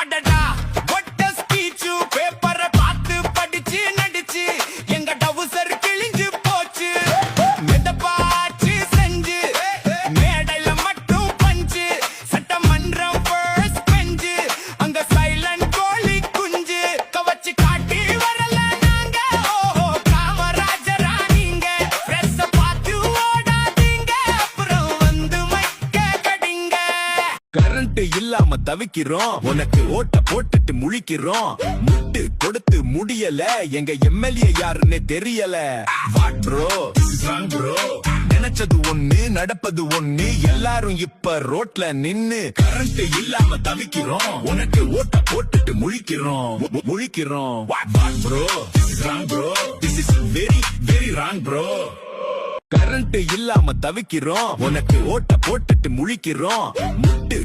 அடடா ஒட்ட ஸ்பீச்சு பேப்பரை பார்த்து படிச்சு நடிச்சு எங்க டவுசர் கிழிஞ்சு போச்சு மெதப்பாச்சு செஞ்சு மேடையில மட்டும் பஞ்சு சட்டமன்றம் ஃபர்ஸ்ட் பெஞ்சு அங்க சைலண்ட் கோழி குஞ்சு கவச்சு காட்டி வரல நாங்க ஓஹோ காமராஜரா நீங்க பிரஸ் பார்த்து ஓடாதீங்க அப்புறம் வந்து மைக்க கடிங்க கரண்ட் இல்லாம தவிக்கிறோம் உனக்கு ஓட்ட போட்டுட்டு முழிக்கிறோம் முட்டு கொடுத்து முடியல எங்க எம்எல்ஏ யாருன்னு தெரியல வாட் ப்ரோ ப்ரோ நினைச்சது ஒண்ணு நடப்பது ஒண்ணு எல்லாரும் இப்ப ரோட்ல நின்னு கரண்ட் இல்லாம தவிக்கிறோம் உனக்கு ஓட்ட போட்டுட்டு முழிக்கிறோம் what bro bro this is very very wrong bro current இல்லாம தவிக்கிறோம் உனக்கு ஓட்ட போட்டுட்டு முழிக்கிறோம் முட்டு